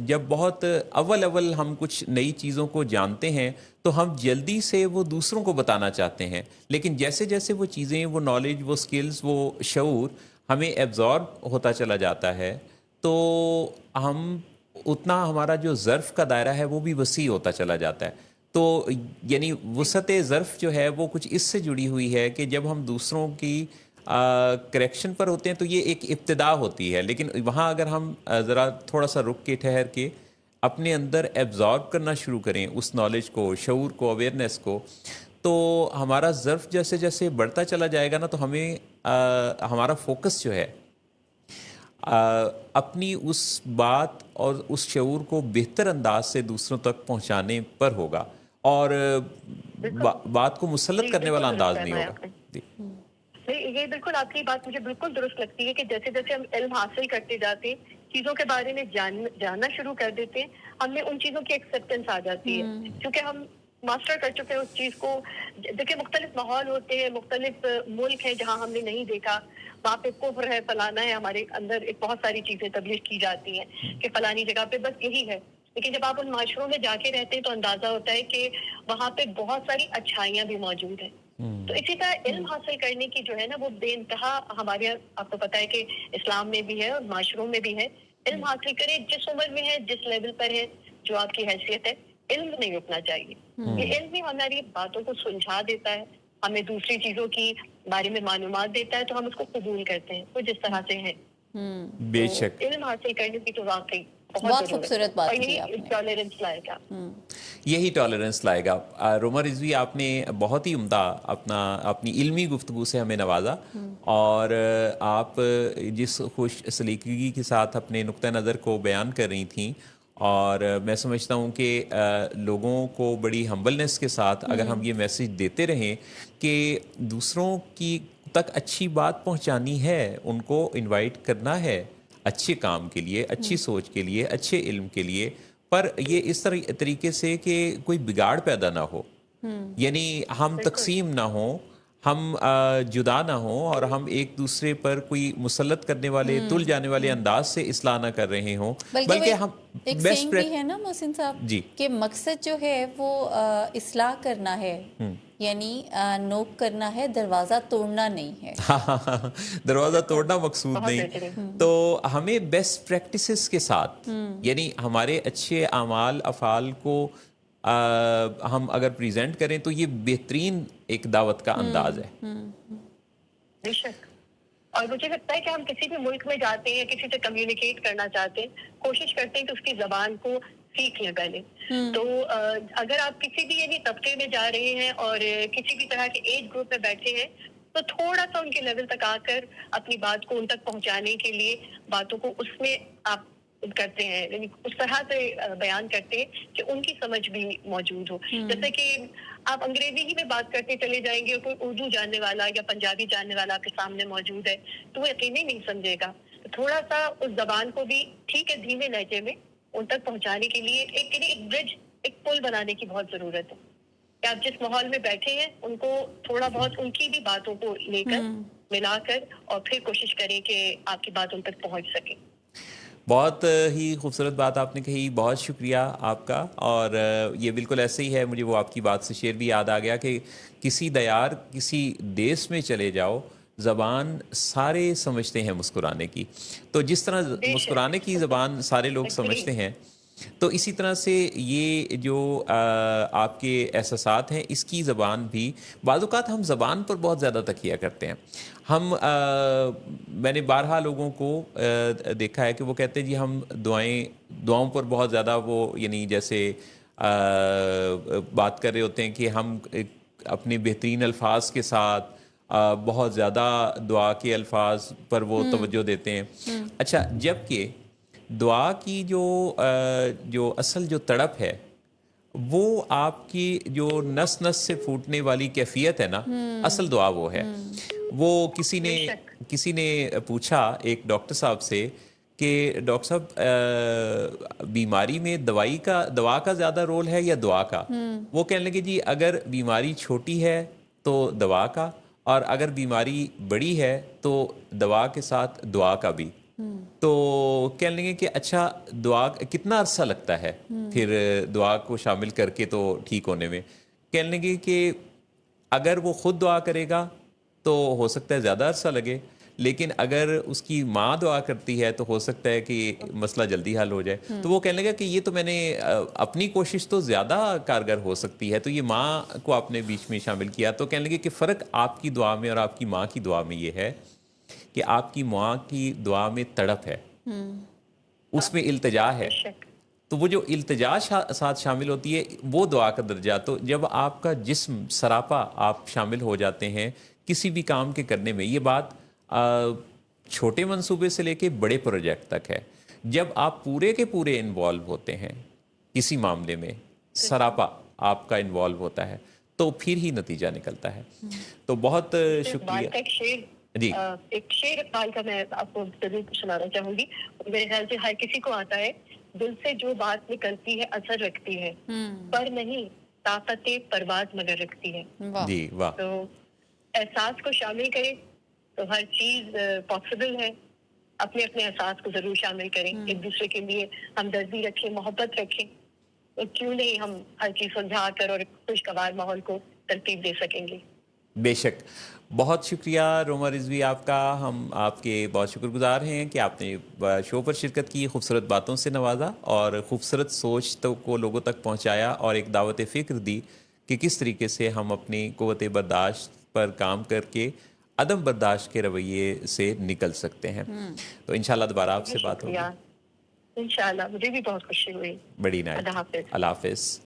جب بہت اول ہم کچھ نئی چیزوں کو جانتے ہیں تو ہم جلدی سے وہ دوسروں کو بتانا چاہتے ہیں، لیکن جیسے جیسے وہ چیزیں، وہ نالج، وہ سکلز، وہ شعور ہمیں ایبزارب ہوتا چلا جاتا ہے تو ہم اتنا، ہمارا جو ظرف کا دائرہ ہے وہ بھی وسیع ہوتا چلا جاتا ہے. تو یعنی وسعت ظرف جو ہے وہ کچھ اس سے جڑی ہوئی ہے کہ جب ہم دوسروں کی کریکشن پر ہوتے ہیں تو یہ ایک ابتدا ہوتی ہے، لیکن وہاں اگر ہم ذرا تھوڑا سا رک کے، ٹھہر کے اپنے اندر ایبزارب کرنا شروع کریں اس نالج کو، شعور کو، اویئرنیس کو، تو ہمارا ظرف جیسے جیسے بڑھتا چلا جائے گا نا تو ہمیں ہمارا فوکس جو ہے اپنی اس بات اور اس شعور کو بہتر انداز سے دوسروں تک پہنچانے پر ہوگا، اور بالکل بات کو مسلط جی، کرنے والا بالکل درست انداز نہیں فرمایا ہوگا. آپ نے. جی. نہیں، یہ بالکل آپ کی بات مجھے بالکل درست لگتی ہے کہ جیسے جیسے ہم علم حاصل کرتے جاتے ہیں، چیزوں کے بارے میں جاننا شروع کر دیتے ہیں، ہم میں ان چیزوں کی ایکسیپٹنس آ جاتی ہے، کیونکہ ہم ماسٹر کر چکے ہیں اس چیز کو. دیکھیں مختلف ماحول ہوتے ہیں، مختلف ملک ہیں جہاں ہم نے نہیں دیکھا، وہاں پہ کفر ہے، فلانا ہے، ہمارے اندر ایک بہت ساری چیزیں تبلیغ کی جاتی ہیں کہ فلانی جگہ پہ بس یہی ہے. لیکن جب آپ ان معاشروں میں جا کے رہتے ہیں تو اندازہ ہوتا ہے کہ وہاں پہ بہت ساری اچھائیاں بھی موجود ہیں. تو اسی طرح علم حاصل کرنے کی جو ہے نا وہ بے انتہا ہمارے، آپ کو پتا ہے کہ اسلام میں بھی ہے اور معاشروں میں بھی ہے. علم حاصل کرے، جس عمر میں ہے، جس لیول پر ہے، جو آپ کی حیثیت ہے، علم نہیں رکنا چاہیے. یہ علم ہی ہماری باتوں کو سلجھا دیتا ہے، ہمیں دوسری چیزوں کی بارے میں معلومات دیتا ہے تو ہم اس کو قبول کرتے ہیں وہ جس طرح سے ہے. بے تو شک. علم حاصل کرنے کی تو واقعی بہت بہت ضرورت ہے، خوبصورت اور بات کی آپ یہی نے. ٹالرنس لائے گا. یہی ٹالرنس لائے گا. روما رضوی، آپ نے بہت ہی عمدہ اپنی علمی گفتگو سے ہمیں نوازا، اور آپ جس خوش سلیقگی کے ساتھ اپنے نقطہ نظر کو بیان کر رہی تھیں، اور میں سمجھتا ہوں کہ لوگوں کو بڑی ہمبلنس کے ساتھ اگر ہم یہ میسج دیتے رہیں کہ دوسروں کی تک اچھی بات پہنچانی ہے، ان کو انوائٹ کرنا ہے اچھے کام کے لیے، اچھی سوچ کے لیے، اچھے علم کے لیے، پر یہ اس طریقے سے کہ کوئی بگاڑ پیدا نہ ہو، یعنی ہم بالکل تقسیم نہ ہوں، ہم جدا نہ ہوں، اور ہم ایک دوسرے پر کوئی مسلط کرنے والے، تل جانے والے انداز سے اصلاح نہ کر رہے ہوں، بلکہ وہ بلکہ ہم ایک بیسٹ سینگ بھی ہے نا محسن صاحب، جی کہ مقصد جو ہے وہ اصلاح کرنا ہے، یعنی نوک کرنا ہے، دروازہ توڑنا نہیں ہے. دروازہ توڑنا مقصود بہت نہیں. بہترین. تو ہمیں بیسٹ پریکٹسز کے ساتھ، یعنی ہمارے اچھے اعمال، افعال کو ہم اگر پریزنٹ کریں تو یہ بہترین ایک دعوت کا انداز ہے. بے شک. اور مجھے لگتا ہے کہ ہم کسی بھی ملک میں جاتے ہیں یا کسی سے کمیونیکیٹ کرنا چاہتے ہیں، کوشش کرتے ہیں کہ اس کی زبان کو سیکھ لیں پہلے. تو اگر آپ کسی بھی یعنی طبقے میں جا رہے ہیں اور کسی بھی طرح کے ایج گروپ میں بیٹھے ہیں تو تھوڑا سا ان کے لیول تک آ کر اپنی بات کو ان تک پہنچانے کے لیے باتوں کو اس میں آپ کرتے ہیں، یعنی اس طرح سے بیان کرتے ہیں کہ ان کی سمجھ بھی موجود ہو. جیسے کہ آپ انگریزی ہی میں بات کرتے چلے جائیں گے، کوئی اردو جاننے والا یا پنجابی جاننے والا آپ کے سامنے موجود ہے تو وہ یقینی نہیں سمجھے گا. تھوڑا سا اس زبان کو بھی ٹھیک ہے دھیمے لہجے میں ان تک پہنچانے کے لیے ایک برج، ایک پل بنانے کی بہت ضرورت ہے کہ آپ جس ماحول میں بیٹھے ہیں ان کو تھوڑا بہت ان کی بھی باتوں کو لے کر ملا کر اور پھر کوشش کریں کہ آپ کی بات ان تک پہنچ سکے. بہت ہی خوبصورت بات آپ نے کہی، بہت شکریہ آپ کا. اور یہ بالکل ایسے ہی ہے، مجھے وہ آپ کی بات سے شعر بھی یاد آ گیا کہ کسی دیار، کسی دیس میں چلے جاؤ، زبان سارے سمجھتے ہیں مسکرانے کی. تو جس طرح مسکرانے کی زبان سارے لوگ سمجھتے ہیں، تو اسی طرح سے یہ جو آپ کے احساسات ہیں، اس کی زبان بھی، بعض اوقات ہم زبان پر بہت زیادہ تکیہ کرتے ہیں. میں نے بارہا لوگوں کو دیکھا ہے کہ وہ کہتے ہیں جی ہم دعاؤں پر بہت زیادہ وہ، یعنی جیسے بات کر رہے ہوتے ہیں کہ ہم اپنے بہترین الفاظ کے ساتھ بہت زیادہ دعا کے الفاظ پر وہ توجہ دیتے ہیں. اچھا، جبکہ دعا کی جو اصل جو تڑپ ہے وہ آپ کی جو نس نس سے پھوٹنے والی کیفیت ہے نا، اصل دعا وہ ہے. وہ کسی نے پوچھا ایک ڈاکٹر صاحب سے کہ ڈاکٹر صاحب بیماری میں دوا کا زیادہ رول ہے یا دعا کا؟ وہ کہنے لگے جی اگر بیماری چھوٹی ہے تو دوا کا، اور اگر بیماری بڑی ہے تو دوا کے ساتھ دعا کا بھی. تو کہنے لگے کہ اچھا دعا کتنا عرصہ لگتا ہے پھر دعا کو شامل کر کے تو ٹھیک ہونے میں؟ کہنے لگے کہ اگر وہ خود دعا کرے گا تو ہو سکتا ہے زیادہ عرصہ لگے، لیکن اگر اس کی ماں دعا کرتی ہے تو ہو سکتا ہے کہ مسئلہ جلدی حل ہو جائے۔ تو وہ کہنے لگا کہ یہ تو میں نے اپنی کوشش تو زیادہ کارگر ہو سکتی ہے، تو یہ ماں کو آپ نے بیچ میں شامل کیا۔ تو کہنے لگے کہ فرق آپ کی دعا میں اور آپ کی ماں کی دعا میں یہ ہے کہ آپ کی ماں کی دعا میں تڑپ ہے، اس میں التجا ہے، بے شک تو وہ جو التجا ساتھ شامل ہوتی ہے وہ دعا کا درجہ۔ تو جب آپ کا جسم سراپا آپ شامل ہو جاتے ہیں کسی بھی کام کے کرنے میں، یہ بات چھوٹے منصوبے سے لے کے بڑے پروجیکٹ تک ہے، جب آپ پورے کے پورے انوالو ہوتے ہیں کسی معاملے میں، سراپا آپ کا انوالو ہوتا ہے، تو پھر ہی نتیجہ نکلتا ہے۔ تو بہت شکریہ بات کا ایک شعر جی۔ ایک شعر اقبال کا میں آپ کو ضرور سنانا چاہوں گی، میرے خیال سے ہر کسی کو آتا ہے۔ دل سے جو بات نکلتی ہے اثر رکھتی ہے، پر نہیں طاقت پرواز مگر رکھتی ہے۔ جی واہ، تو احساس کو شامل کریں تو ہر چیز پاسبل ہے۔ اپنے اپنے احساس کو ضرور شامل کریں، ایک دوسرے کے لیے ہمدردی رکھیں، محبت رکھیں، اور کیوں نہیں ہم ہر چیز سلجھا کر اور ایک خوشگوار ماحول کو ترتیب دے سکیں گے۔ بے شک۔ بہت شکریہ روما رضوی آپ کا، ہم آپ کے بہت شکر گزار ہیں کہ آپ نے شو پر شرکت کی، خوبصورت باتوں سے نوازا اور خوبصورت سوچ کو لوگوں تک پہنچایا، اور ایک دعوت فکر دی کہ کس طریقے سے ہم اپنی قوت برداشت پر کام کر کے عدم برداشت کے رویے سے نکل سکتے ہیں۔ تو انشاءاللہ دوبارہ آپ سے بات ہوگی۔ انشاءاللہ، مجھے بھی بہت خوشی ہوئی۔ بڑی نائٹ، اللہ حافظ۔ اللہ حافظ۔